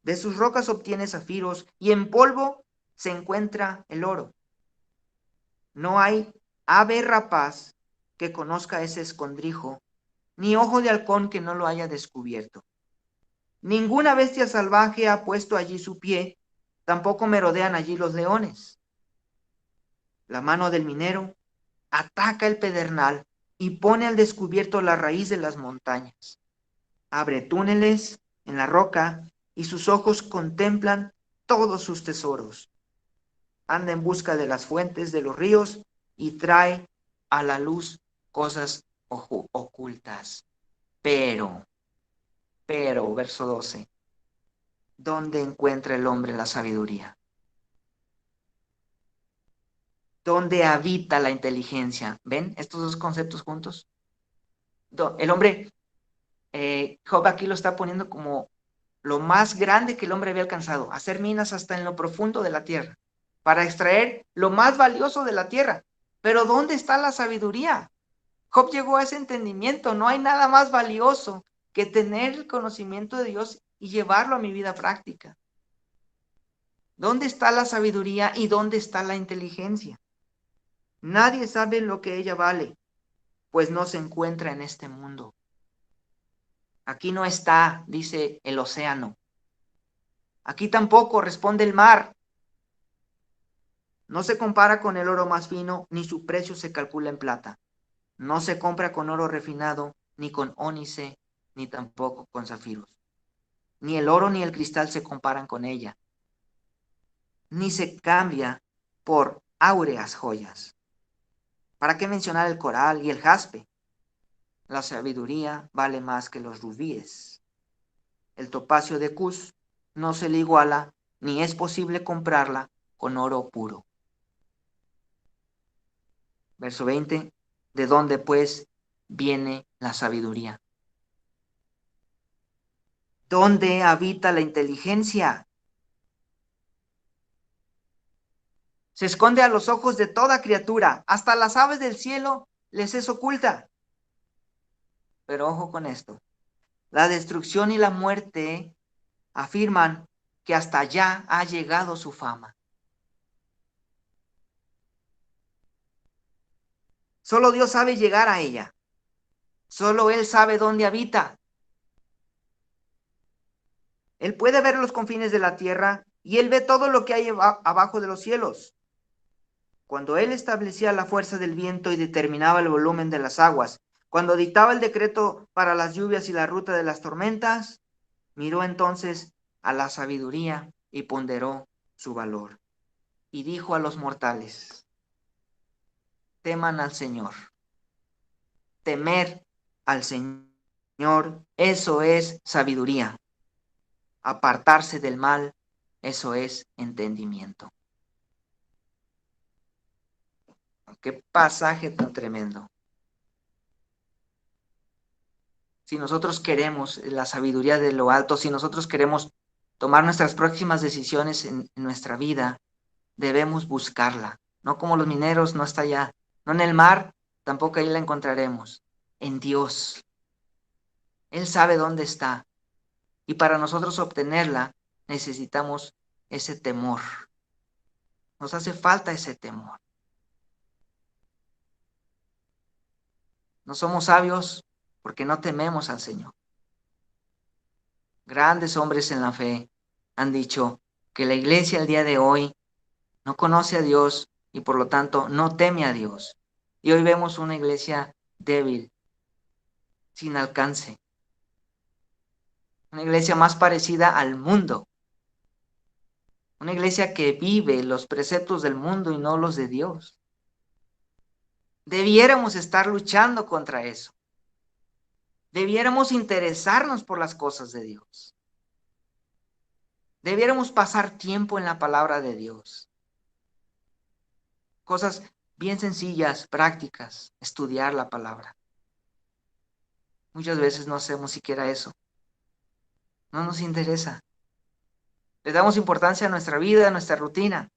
S1: De sus rocas obtiene zafiros y en polvo se encuentra el oro. No hay ave rapaz que conozca ese escondrijo, ni ojo de halcón que no lo haya descubierto. Ninguna bestia salvaje ha puesto allí su pie, tampoco merodean allí los leones. La mano del minero ataca el pedernal y pone al descubierto la raíz de las montañas. Abre túneles en la roca y sus ojos contemplan todos sus tesoros. Anda en busca de las fuentes de los ríos y trae a la luz cosas ocultas. Verso 12, ¿dónde encuentra el hombre la sabiduría? ¿Dónde habita la inteligencia? ¿Ven estos dos conceptos juntos? El hombre, Job aquí lo está poniendo como lo más grande que el hombre había alcanzado, hacer minas hasta en lo profundo de la tierra, para extraer lo más valioso de la tierra. Pero ¿dónde está la sabiduría? Job llegó a ese entendimiento, no hay nada más valioso que tener el conocimiento de Dios y llevarlo a mi vida práctica. ¿Dónde está la sabiduría y dónde está la inteligencia? Nadie sabe lo que ella vale, pues no se encuentra en este mundo. Aquí no está, dice el océano. Aquí tampoco responde el mar. No se compara con el oro más fino, ni su precio se calcula en plata. No se compra con oro refinado, ni con ónice, ni tampoco con zafiros. Ni el oro ni el cristal se comparan con ella, ni se cambia por áureas joyas. ¿Para qué mencionar el coral y el jaspe? La sabiduría vale más que los rubíes. El topacio de Cus no se le iguala, ni es posible comprarla con oro puro. Verso 20, ¿de dónde pues viene la sabiduría? ¿Dónde habita la inteligencia? Se esconde a los ojos de toda criatura, hasta las aves del cielo les es oculta. Pero ojo con esto, la destrucción y la muerte afirman que hasta allá ha llegado su fama. Solo Dios sabe llegar a ella. Solo Él sabe dónde habita. Él puede ver los confines de la tierra y Él ve todo lo que hay abajo de los cielos. Cuando Él establecía la fuerza del viento y determinaba el volumen de las aguas, cuando dictaba el decreto para las lluvias y la ruta de las tormentas, miró entonces a la sabiduría y ponderó su valor. Y dijo a los mortales, teman al Señor. Temer al Señor, eso es sabiduría. Apartarse del mal, eso es entendimiento. Qué pasaje tan tremendo. Si nosotros queremos la sabiduría de lo alto, si nosotros queremos tomar nuestras próximas decisiones en nuestra vida, debemos buscarla. No como los mineros, no está allá. No en el mar, tampoco ahí la encontraremos. En Dios. Él sabe dónde está. Y para nosotros obtenerla, necesitamos ese temor. Nos hace falta ese temor. No somos sabios porque no tememos al Señor. Grandes hombres en la fe han dicho que la iglesia el día de hoy no conoce a Dios y por lo tanto no teme a Dios. Y hoy vemos una iglesia débil, sin alcance. Una iglesia más parecida al mundo. Una iglesia que vive los preceptos del mundo y no los de Dios. Debiéramos estar luchando contra eso. Debiéramos interesarnos por las cosas de Dios. Debiéramos pasar tiempo en la palabra de Dios. Cosas bien sencillas, prácticas, estudiar la palabra. Muchas veces no hacemos siquiera eso. No nos interesa. Le damos importancia a nuestra vida, a nuestra rutina.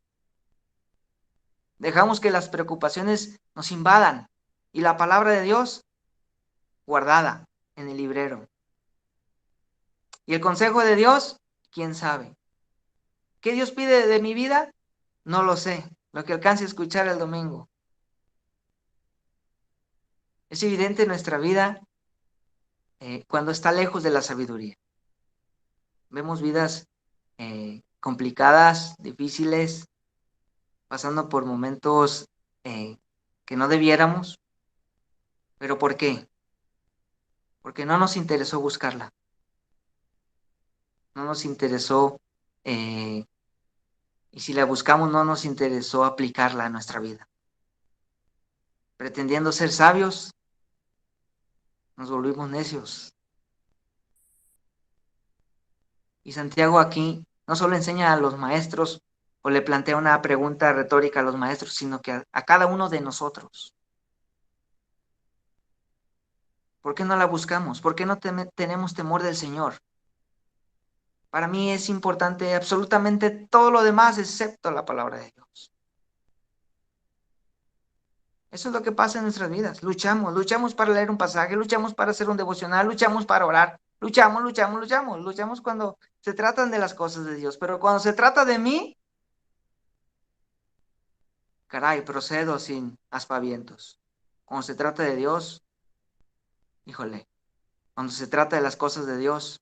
S1: Dejamos que las preocupaciones nos invadan y la palabra de Dios guardada en el librero. Y el consejo de Dios, quién sabe. ¿Qué Dios pide de mi vida? No lo sé. Lo que alcance a escuchar el domingo. Es evidente en nuestra vida cuando está lejos de la sabiduría. Vemos vidas complicadas, difíciles, pasando por momentos que no debiéramos. ¿Pero por qué? Porque no nos interesó buscarla. No nos interesó, y si la buscamos, no nos interesó aplicarla a nuestra vida. Pretendiendo ser sabios, nos volvimos necios. Y Santiago aquí no solo enseña a los maestros o le plantea una pregunta retórica a los maestros, sino que a cada uno de nosotros. ¿Por qué no la buscamos? ¿Por qué no tenemos temor del Señor? Para mí es importante absolutamente todo lo demás excepto la palabra de Dios. Eso es lo que pasa en nuestras vidas. Luchamos para leer un pasaje, luchamos para hacer un devocional, luchamos para orar, luchamos cuando se tratan de las cosas de Dios. Pero cuando se trata de mí, caray, procedo sin aspavientos. Cuando se trata de Dios, híjole, cuando se trata de las cosas de Dios,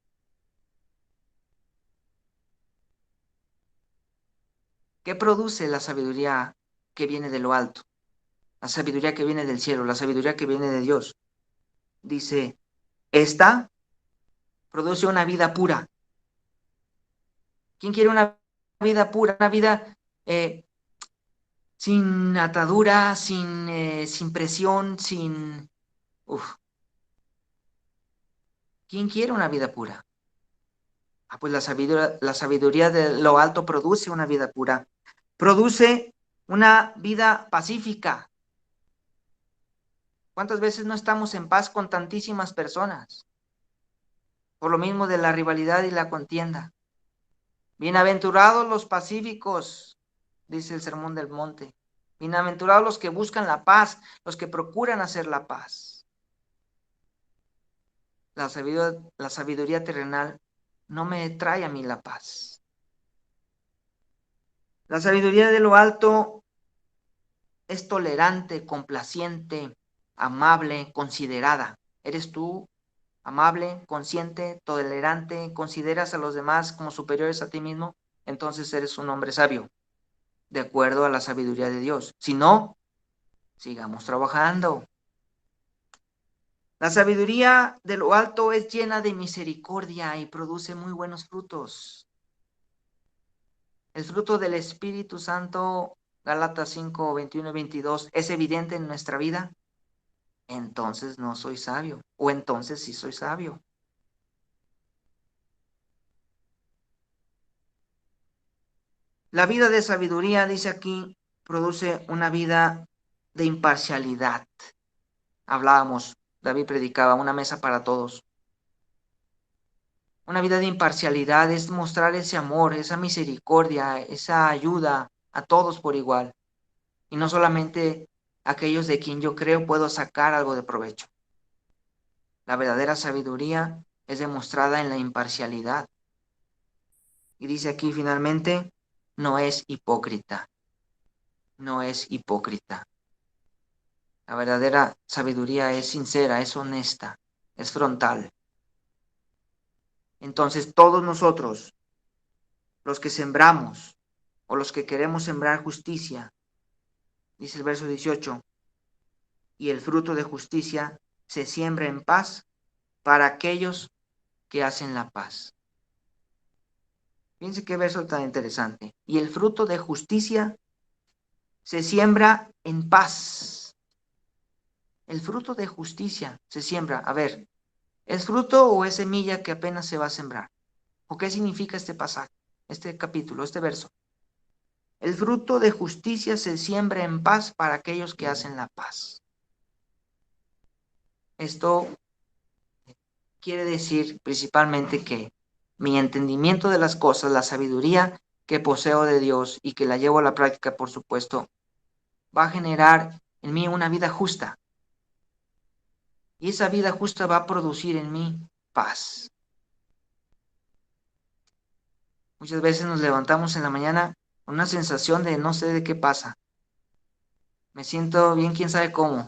S1: ¿qué produce la sabiduría que viene de lo alto? La sabiduría que viene del cielo, la sabiduría que viene de Dios. Dice, esta produce una vida pura. ¿Quién quiere una vida pura? Una vida sin atadura, sin presión, sin... Uf. ¿Quién quiere una vida pura? Pues la sabiduría de lo alto produce una vida pura. Produce una vida pacífica. ¿Cuántas veces no estamos en paz con tantísimas personas? Por lo mismo de la rivalidad y la contienda. Bienaventurados los pacíficos, dice el Sermón del Monte. Bienaventurados los que buscan la paz, los que procuran hacer la paz. La sabiduría terrenal no me trae a mí la paz. La sabiduría de lo alto es tolerante, complaciente, amable, considerada. ¿Eres tú amable, consciente, tolerante? ¿Consideras a los demás como superiores a ti mismo? Entonces eres un hombre sabio, de acuerdo a la sabiduría de Dios. Si no, sigamos trabajando. La sabiduría de lo alto es llena de misericordia y produce muy buenos frutos. El fruto del Espíritu Santo, Gálatas 5, 21 y 22, es evidente en nuestra vida. Entonces no soy sabio, o entonces sí soy sabio. La vida de sabiduría, dice aquí, produce una vida de imparcialidad. Hablábamos, David predicaba, una mesa para todos. Una vida de imparcialidad es mostrar ese amor, esa misericordia, esa ayuda a todos por igual. Y no solamente a aquellos de quien yo creo puedo sacar algo de provecho. La verdadera sabiduría es demostrada en la imparcialidad. Y dice aquí finalmente, no es hipócrita. No es hipócrita. La verdadera sabiduría es sincera, es honesta, es frontal. Entonces todos nosotros, los que sembramos o los que queremos sembrar justicia, dice el verso 18, y el fruto de justicia se siembra en paz para aquellos que hacen la paz. Fíjense qué verso tan interesante. Y el fruto de justicia se siembra en paz. El fruto de justicia se siembra. A ver, ¿es fruto o es semilla que apenas se va a sembrar? ¿O qué significa este pasaje, este capítulo, este verso? El fruto de justicia se siembra en paz para aquellos que hacen la paz. Esto quiere decir principalmente que mi entendimiento de las cosas, la sabiduría que poseo de Dios y que la llevo a la práctica, por supuesto, va a generar en mí una vida justa. Y esa vida justa va a producir en mí paz. Muchas veces nos levantamos en la mañana con una sensación de no sé de qué pasa. Me siento bien, quién sabe cómo.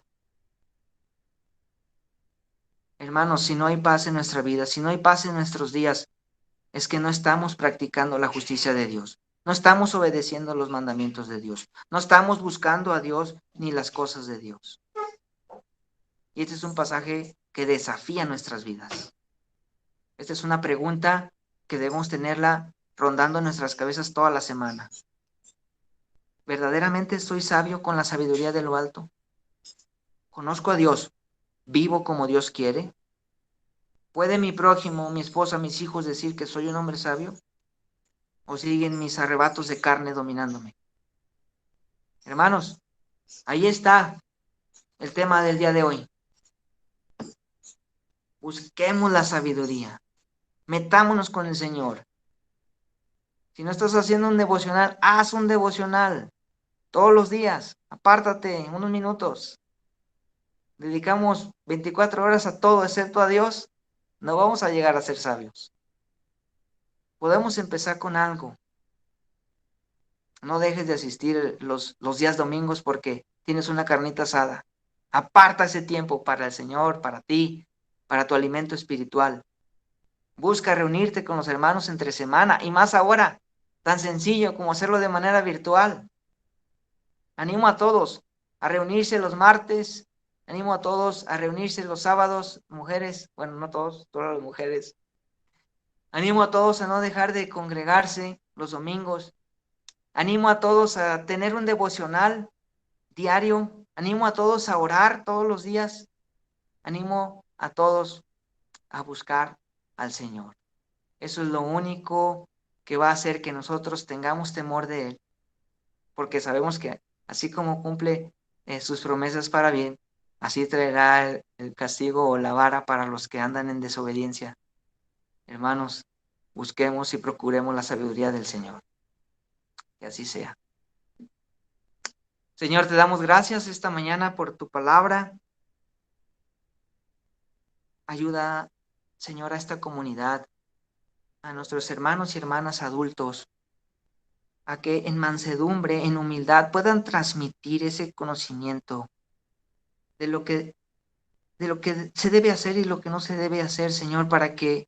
S1: Hermanos, si no hay paz en nuestra vida, si no hay paz en nuestros días, es que no estamos practicando la justicia de Dios. No estamos obedeciendo los mandamientos de Dios. No estamos buscando a Dios ni las cosas de Dios. Y este es un pasaje que desafía nuestras vidas. Esta es una pregunta que debemos tenerla rondando en nuestras cabezas toda la semana. ¿Verdaderamente soy sabio con la sabiduría de lo alto? Conozco a Dios, ¿Vivo como Dios quiere? ¿Puede mi prójimo, mi esposa, mis hijos decir que soy un hombre sabio? ¿O siguen mis arrebatos de carne dominándome? Hermanos, ahí está el tema del día de hoy. Busquemos la sabiduría. Metámonos con el Señor. Si no estás haciendo un devocional, haz un devocional todos los días. Apártate unos minutos. Dedicamos 24 horas a todo excepto a Dios. No vamos a llegar a ser sabios. Podemos empezar con algo. No dejes de asistir los días domingos porque tienes una carnita asada. Aparta ese tiempo para el Señor, para ti, para tu alimento espiritual. Busca reunirte con los hermanos entre semana y más ahora, tan sencillo como hacerlo de manera virtual. Animo a todos a reunirse los martes, animo a todos a reunirse los sábados, mujeres, bueno, no todos, todas las mujeres. Animo a todos a no dejar de congregarse los domingos. Animo a todos a tener un devocional diario. Animo a todos a orar todos los días. Animo a todos a buscar al Señor. Eso es lo único que va a hacer que nosotros tengamos temor de Él, porque sabemos que así como cumple sus promesas para bien, así traerá el castigo o la vara para los que andan en desobediencia. Hermanos, busquemos y procuremos la sabiduría del Señor. Que así sea. Señor, te damos gracias esta mañana por tu palabra. Ayuda, Señor, a esta comunidad, a nuestros hermanos y hermanas adultos, a que en mansedumbre, en humildad, puedan transmitir ese conocimiento de lo que se debe hacer y lo que no se debe hacer, Señor, para que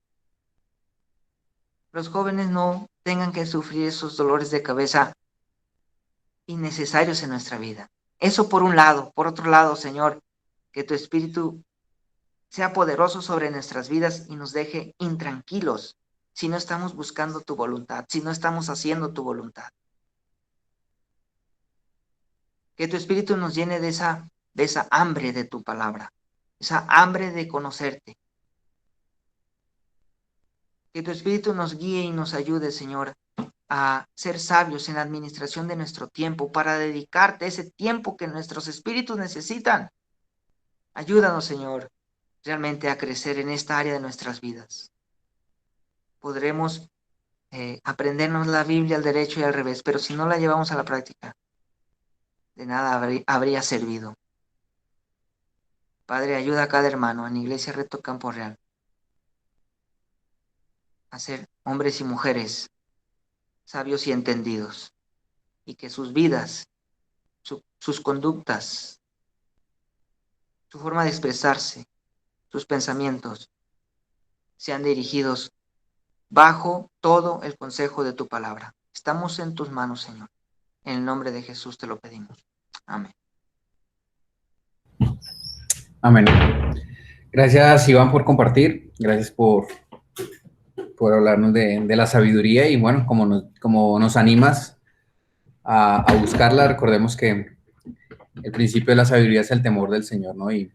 S1: los jóvenes no tengan que sufrir esos dolores de cabeza innecesarios en nuestra vida. Eso por un lado. Por otro lado, Señor, que tu Espíritu sea poderoso sobre nuestras vidas y nos deje intranquilos si no estamos buscando tu voluntad, si no estamos haciendo tu voluntad. Que tu Espíritu nos llene de esa hambre de tu palabra, esa hambre de conocerte. Que tu Espíritu nos guíe y nos ayude, Señor, a ser sabios en la administración de nuestro tiempo, para dedicarte ese tiempo que nuestros espíritus necesitan. Ayúdanos, Señor, realmente a crecer en esta área de nuestras vidas. Podremos aprendernos la Biblia al derecho y al revés, pero si no la llevamos a la práctica, de nada habría servido. Padre, ayuda a cada hermano en Iglesia Reto Campo Real a ser hombres y mujeres sabios y entendidos, y que sus vidas, sus conductas, su forma de expresarse, sus pensamientos, sean dirigidos bajo todo el consejo de tu palabra. Estamos en tus manos, Señor. En el nombre de Jesús te lo pedimos. Amén.
S2: Amén. Gracias, Iván, por compartir. Gracias por hablarnos de la sabiduría y, bueno, como nos animas a buscarla. Recordemos que el principio de la sabiduría es el temor del Señor, ¿no? Y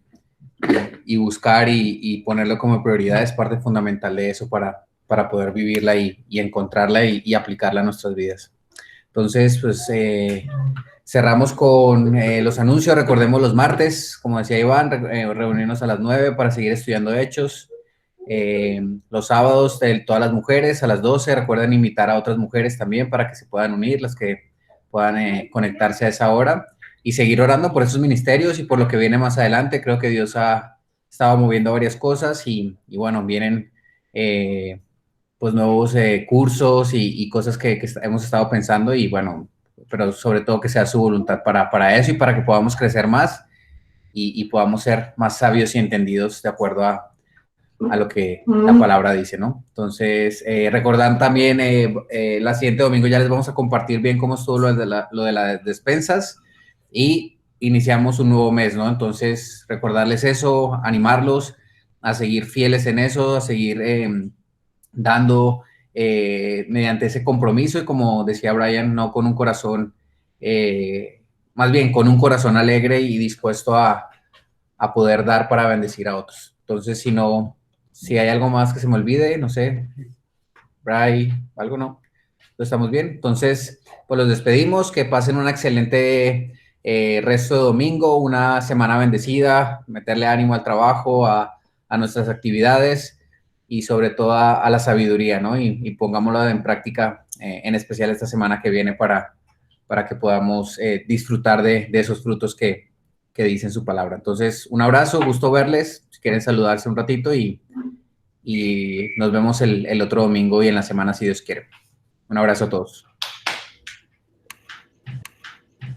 S2: buscar y ponerlo como prioridad es parte fundamental de eso para poder vivirla y encontrarla y aplicarla a nuestras vidas. Entonces, pues cerramos con los anuncios. Recordemos los martes, como decía Iván, reunirnos a las 9 para seguir estudiando Hechos. Los sábados, todas las mujeres a las 12. Recuerden invitar a otras mujeres también para que se puedan unir, las que puedan conectarse a esa hora. Y seguir orando por esos ministerios y por lo que viene más adelante. Creo que Dios ha estado moviendo varias cosas y bueno, vienen pues nuevos cursos y cosas que hemos estado pensando y bueno, pero sobre todo que sea su voluntad para eso y para que podamos crecer más y podamos ser más sabios y entendidos de acuerdo a lo que la palabra dice, ¿no? Entonces, recordar también, la siguiente domingo ya les vamos a compartir bien cómo estuvo lo de las despensas y iniciamos un nuevo mes, ¿no? Entonces, recordarles eso, animarlos a seguir fieles en eso, a seguir dando mediante ese compromiso y como decía Brian, no con un corazón, más bien con un corazón alegre y dispuesto a a poder dar para bendecir a otros. Entonces, si hay algo más que se me olvide, no sé, Bray, algo no, lo estamos bien. Entonces, pues los despedimos, que pasen un excelente resto de domingo, una semana bendecida, meterle ánimo al trabajo, a nuestras actividades y sobre todo a la sabiduría, ¿no? Y pongámoslo en práctica, en especial esta semana que viene para que podamos disfrutar de esos frutos que dicen su palabra. Entonces, un abrazo, gusto verles, si quieren saludarse un ratito y nos vemos el otro domingo y en la semana si Dios quiere. Un abrazo a todos.